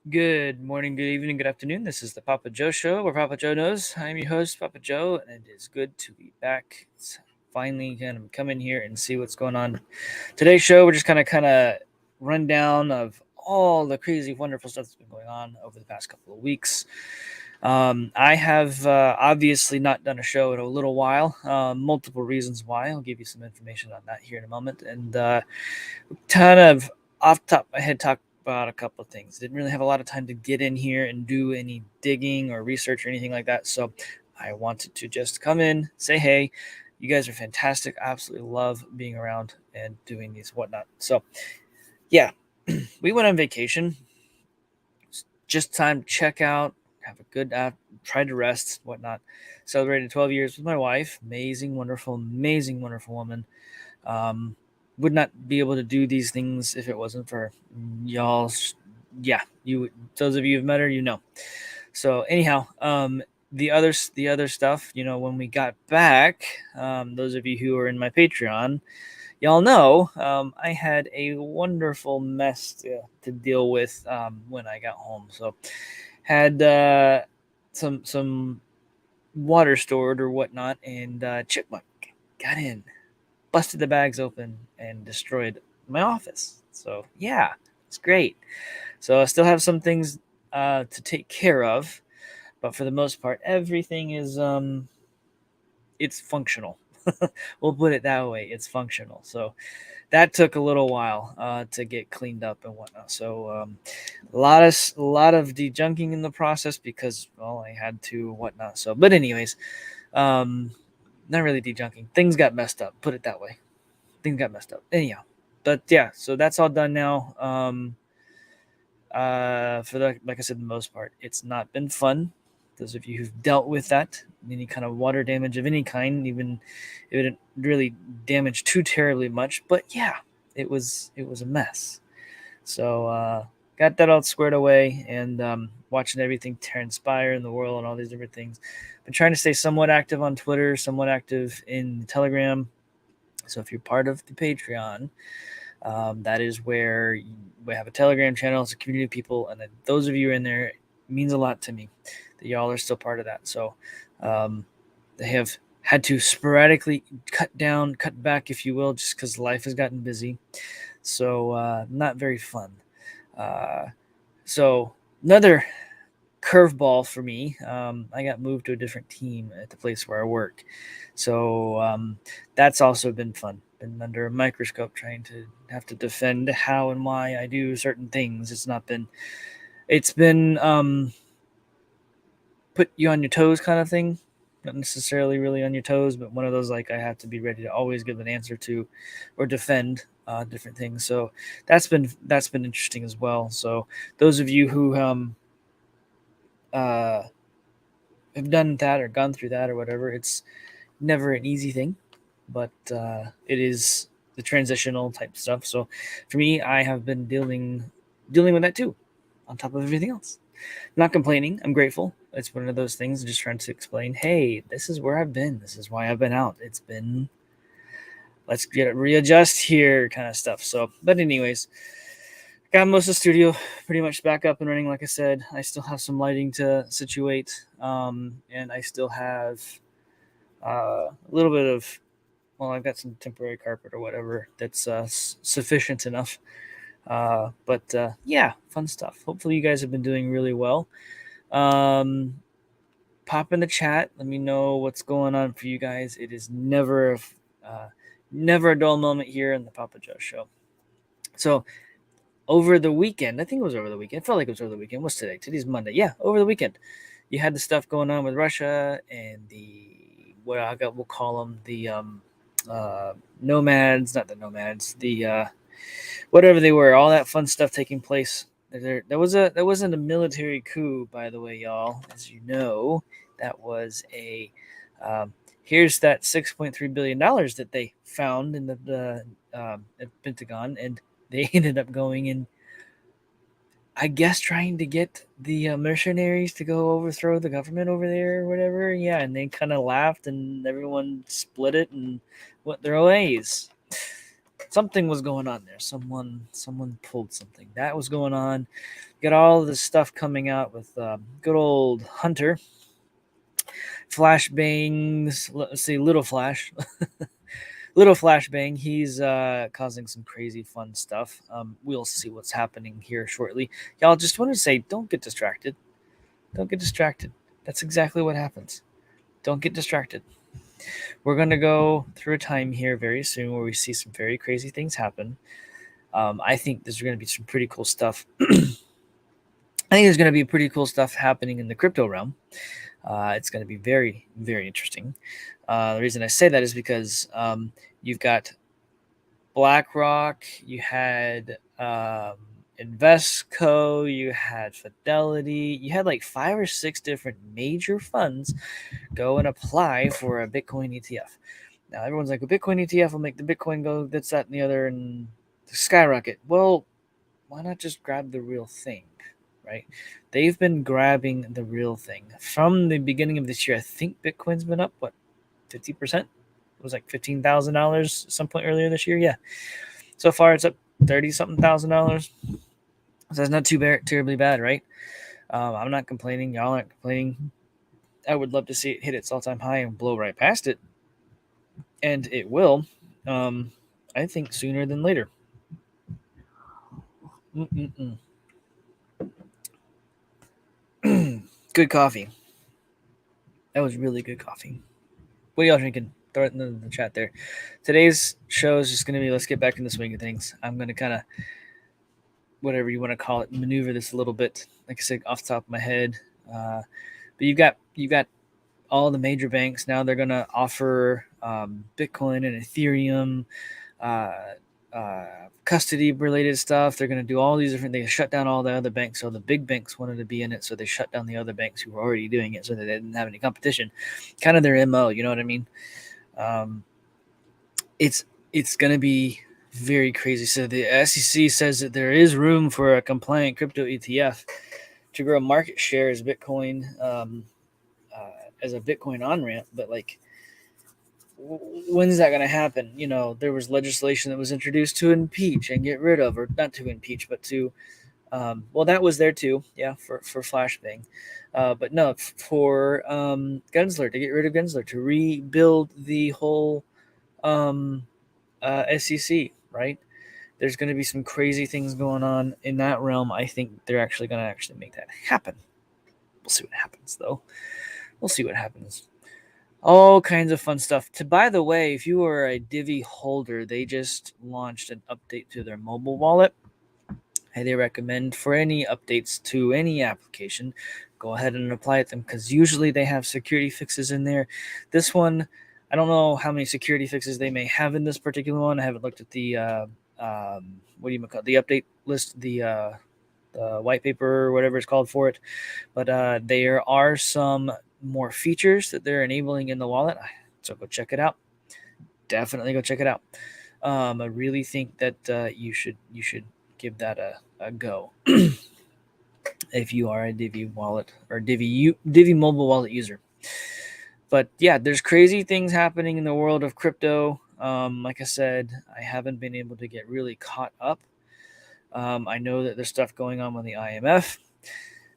Good morning, good evening, good afternoon. This is the Papa Joe Show, where Papa Joe knows. I'm your host, Papa Joe, and it is good to be back. It's finally gonna come in here and see what's going on. Today's show, we're just kind of run down of all the crazy, wonderful stuff that's been going on over the past couple of weeks. I have obviously not done a show in a little while. Multiple reasons why. I'll give you some information on that here in a moment, and ton of off the top of my head talk about a couple of things. Didn't really have a lot of time to get in here and do any digging or research or anything like that. So I wanted to just come in, say hey. You guys are fantastic. I absolutely love being around and doing these whatnot. So yeah, we went on vacation. It's just time to check out, have a good try to rest, whatnot. Celebrated 12 years with my wife. Amazing, wonderful woman. Um, would not be able to do these things if it wasn't for y'all. Yeah, you. Those of you who've met her, you know. So anyhow, the other stuff, when we got back, those of you who are in my Patreon, y'all know, I had a wonderful mess to deal with when I got home. So had some water stored or whatnot, and chipmunk got in, busted the bags open, and destroyed my office. So yeah, it's great. So I still have some things to take care of, but for the most part, everything is it's functional. We'll put it that way. It's functional. So that took a little while to get cleaned up and whatnot. So a lot of dejunking in the process because well I had to whatnot. So but anyways, um, not really dejunking. Things got messed up. Put it that way. Things got messed up. Anyhow, but yeah, so that's all done now. For the like I said, the most part, it's not been fun. Those of you who've dealt with that, any kind of water damage of any kind, even if it didn't really damage too terribly much, but yeah, it was a mess. So got that all squared away, and watching everything transpire in the world and all these different things. Been trying to stay somewhat active on Twitter, somewhat active in Telegram. So if you're part of the Patreon, that is where we have a Telegram channel. It's a community of people, and then those of you in there, it means a lot to me that y'all are still part of that. So um, they have had to sporadically cut back, if you will, just because life has gotten busy. So not very fun. Uh, so another curveball for me. I got moved to a different team at the place where I work, so that's also been fun. Been under a microscope trying to have to defend how and why I do certain things. It's not been. It's been put you on your toes kind of thing. Not necessarily really on your toes, but one of those like I have to be ready to always give an answer to, or defend different things. So that's been interesting as well. So those of you who uh, have done that or gone through that or whatever, it's never an easy thing, but it is the transitional type stuff. So for me, I have been dealing with that too, on top of everything else. Not complaining. I'm grateful. It's one of those things. Just trying to explain. Hey, this is where I've been. This is why I've been out. It's been let's get readjust here kind of stuff. So, but anyways, got most of the studio pretty much back up and running. Like I said, I still have some lighting to situate, and I still have a little bit of well, I've got some temporary carpet or whatever that's sufficient enough. But yeah, fun stuff. Hopefully, you guys have been doing really well. Um, Pop in the chat. Let me know what's going on for you guys. It is uh, never a dull moment here in the Papa Joe Show. So over the weekend, I think it was over the weekend. It felt like it was over the weekend. What's today? Today's Monday. Yeah, over the weekend, you had the stuff going on with Russia and the we'll call them the nomads, not the nomads, the whatever they were, all that fun stuff taking place. There wasn't a military coup, by the way, y'all. As you know, that was a here's that $6.3 billion that they found in the at Pentagon, and they ended up going in. I guess trying to get the mercenaries to go overthrow the government over there or whatever. Yeah, and they kind of laughed and everyone split it and went their ways. something was going on there. Someone pulled something. That was going on. Got all this stuff coming out with good old Hunter. Flashbangs. Let's see, Little Flash. Little Flashbang. He's causing some crazy fun stuff. We'll see what's happening here shortly. Y'all, just want to say, don't get distracted. Don't get distracted. That's exactly what happens. Don't get distracted. We're going to go through a time here very soon where we see some very crazy things happen. I think there's going to be some pretty cool stuff. I think there's going to be pretty cool stuff happening in the crypto realm. It's going to be very, very interesting. The reason I say that is because you've got BlackRock, you had Invesco, you had Fidelity, you had like 5 or 6 different major funds go and apply for a Bitcoin ETF. Now everyone's like, a Bitcoin ETF will make the Bitcoin go this, that, and the other and skyrocket. Well, why not just grab the real thing, right? They've been grabbing the real thing. From the beginning of this year, I think Bitcoin's been up, 50%? It was like $15,000 at some point earlier this year. Yeah. So far, it's up 30-something thousand dollars. So that's not too terribly bad, right? I'm not complaining. Y'all aren't complaining. I would love to see it hit its all-time high and blow right past it. And it will. I think sooner than later. Good coffee. That was really good coffee. What are y'all drinking? Throw it in the chat there. Today's show is just going to be, let's get back in the swing of things. I'm going to kind of, whatever you want to call it, maneuver this a little bit. Like I said, off the top of my head. But you got all the major banks now. They're going to offer Bitcoin and Ethereum, custody related stuff. They're going to do all these different things. Shut down all the other banks. So the big banks wanted to be in it, so they shut down the other banks who were already doing it, so that they didn't have any competition. Kind of their MO, you know what I mean? It's going to be very crazy. So the SEC says that there is room for a compliant crypto ETF to grow market share as Bitcoin, as a Bitcoin on ramp. But like, when's that going to happen? You know, there was legislation that was introduced to impeach and get rid of, or not to impeach, but to, well, that was there too. Yeah. For Flashbang. But no, for Gensler, to get rid of Gensler, to rebuild the whole SEC, right? There's going to be some crazy things going on in that realm. I think they're actually going to make that happen. We'll see what happens, though. We'll see what happens. All kinds of fun stuff. By the way, if you are a Divi holder, they just launched an update to their mobile wallet. They recommend for any updates to any application, go ahead and apply them, because usually they have security fixes in there. This one, I don't know how many security fixes they may have in this particular one. I haven't looked at the the update list, the white paper or whatever it's called for it. But there are some more features that they're enabling in the wallet. So go check it out. Definitely go check it out. I really think that you should give that a go if you are a Divi wallet or Divi mobile wallet user. But yeah, there's crazy things happening in the world of crypto. Like I said, I haven't been able to get really caught up. I know that there's stuff going on with the IMF.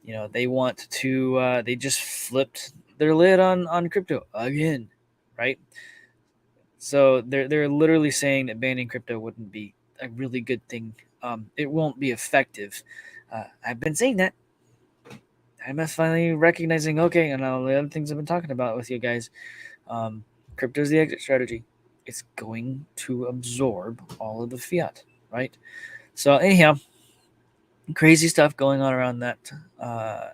You know, they want to, they just flipped their lid on crypto again, right? So they're literally saying that banning crypto wouldn't be a really good thing. It won't be effective. I've been saying that. I'm finally recognizing, okay, and all the other things I've been talking about with you guys. Crypto is the exit strategy. It's going to absorb all of the fiat, right? So anyhow, crazy stuff going on around that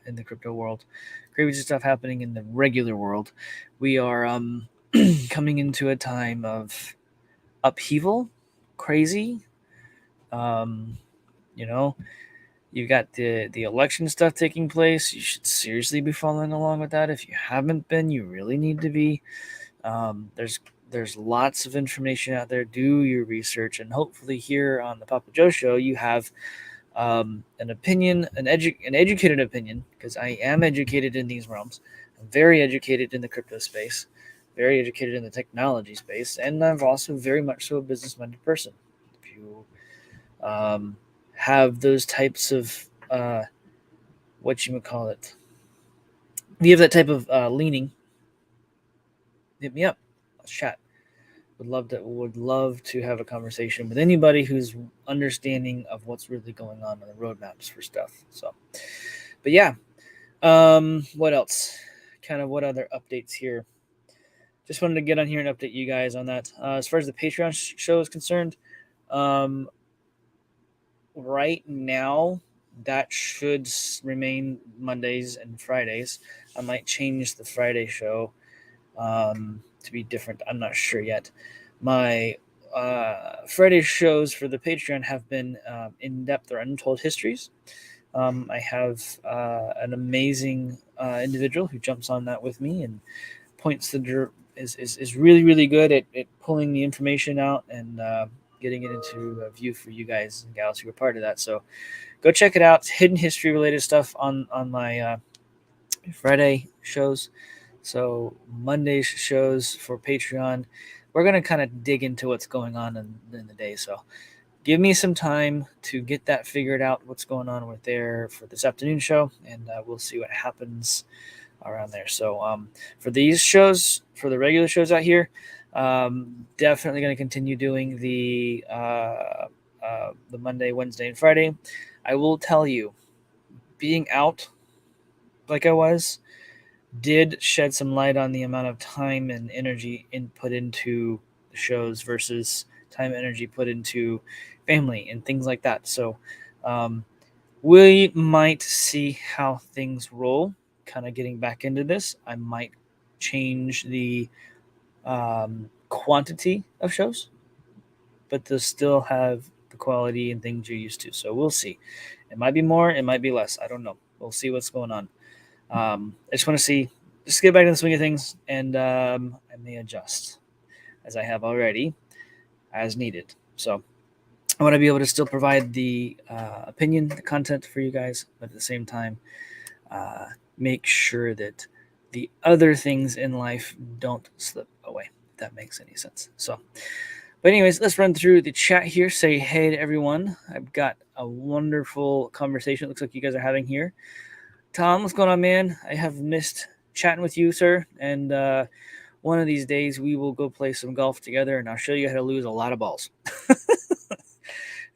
in the crypto world. Crazy stuff happening in the regular world. We are coming into a time of upheaval, crazy. You know, you got the election stuff taking place. You should seriously be following along with that. If you haven't been, you really need to be. There's lots of information out there. Do your research, and hopefully here on the Papa Joe Show, you have an opinion, an educated opinion, because I am educated in these realms. I'm very educated in the crypto space, very educated in the technology space, and I'm also very much so a business-minded person. you have those types of what you would call it, if you have that type of leaning, hit me up. Let's chat. Would love to have a conversation with anybody who's understanding of what's really going on the roadmaps for stuff. So, but yeah, what else? Kind of what other updates here? Just wanted to get on here and update you guys on that. As far as the Patreon show is concerned, um, right now that should remain Mondays and Fridays. I might change the Friday show to be different. I'm not sure yet. My Friday shows for the Patreon have been in-depth or untold histories. I have an amazing individual who jumps on that with me and points the is really really good at pulling the information out and getting it into view for you guys and gals who are part of that. So go check it out. It's hidden history related stuff on my Friday shows. So Monday's shows for Patreon, we're gonna kind of dig into what's going on in the day. So give me some time to get that figured out. What's going on with there for this afternoon show, and we'll see what happens around there. So for these shows, for the regular shows out here, definitely going to continue doing the Monday, Wednesday, and Friday. I will tell you, being out like I was did shed some light on the amount of time and energy input into the shows versus time and energy put into family and things like that. So we might see how things roll. Kind of getting back into this, I might change the quantity of shows, but they'll still have the quality and things you're used to. So we'll see. It might be more, it might be less. I don't know. We'll see what's going on. I just want to see, just get back in the swing of things, and I may adjust as I have already, as needed. So I want to be able to still provide the opinion, the content for you guys, but at the same time, make sure that the other things in life don't slip away, if that makes any sense. So, but anyways, let's run through the chat here. Say hey to everyone. I've got a wonderful conversation. It looks like you guys are having here. Tom, what's going on, man? I have missed chatting with you, sir. And one of these days we will go play some golf together, and I'll show you how to lose a lot of balls.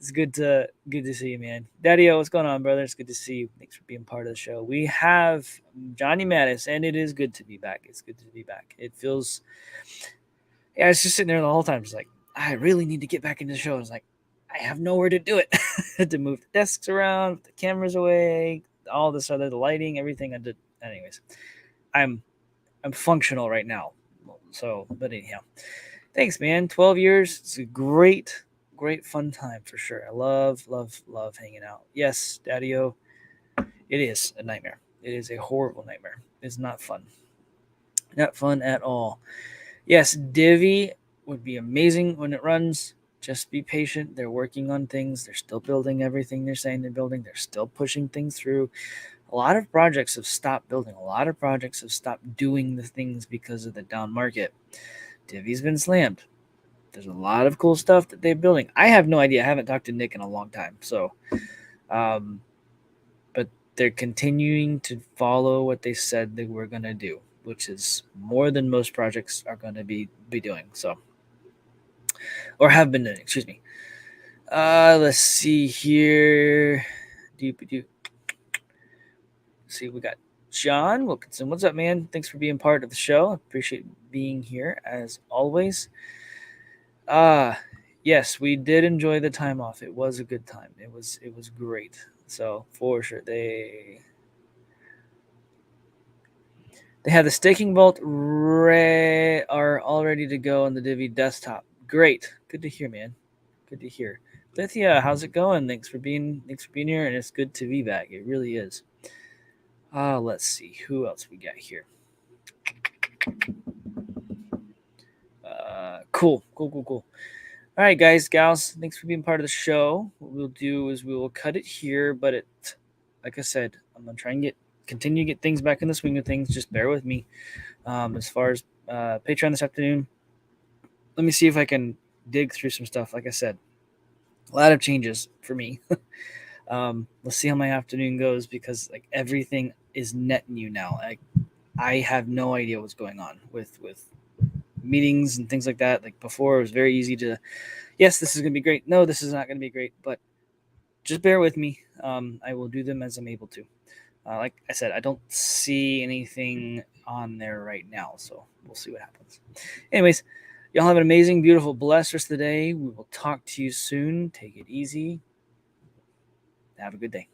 It's good to see you, man. Daddy-O, what's going on, brother? It's good to see you. Thanks for being part of the show. We have Johnny Mattis, and it is good to be back. It's good to be back. It feels, yeah, I was just sitting there the whole time, just like, I really need to get back into the show. I was like, I have nowhere to do it. I had to move the desks around, the cameras away, all this other, the lighting, everything I did. Anyways, I'm functional right now. So, but anyhow, thanks, man. 12 years. It's a great fun time for sure. I love hanging out. Yes, Daddy-O, it is a nightmare. It is a horrible nightmare. It's not fun. Not fun at all. Yes, Divi would be amazing when it runs. Just be patient. They're working on things. They're still building everything they're saying they're building. They're still pushing things through. A lot of projects have stopped building. A lot of projects have stopped doing the things because of the down market. Divi's been slammed. There's a lot of cool stuff that they're building. I have no idea. I haven't talked to Nick in a long time. So, but they're continuing to follow what they said they were going to do, which is more than most projects are going to be doing. So, or have been doing, excuse me. Let's see here. See, we got John Wilkinson. What's up, man? Thanks for being part of the show. I appreciate being here as always. Yes, we did enjoy the time off. It was a good time. It was great. So for sure, they have the staking vault are all ready to go on the Divi desktop. Great, good to hear, man. Good to hear. Lithia, how's it going? Thanks for being here, and it's good to be back. It really is. Let's see who else we got here. Cool. All right, guys, gals, thanks for being part of the show. What we'll do is we will cut it here, but like I said, I'm gonna try and continue to get things back in the swing of things. Just bear with me. As far as Patreon this afternoon, let me see if I can dig through some stuff. Like I said, A lot of changes for me. Let's see how my afternoon goes because like everything is net new now. I have no idea what's going on with meetings and things like that. Like before, it was very easy to, yes, this is going to be great. No, this is not going to be great. But just bear with me. I will do them as I'm able to. Like I said, I don't see anything on there right now, so we'll see what happens. Anyways, y'all have an amazing, beautiful, blessed rest of the day. We will talk to you soon. Take it easy. Have a good day.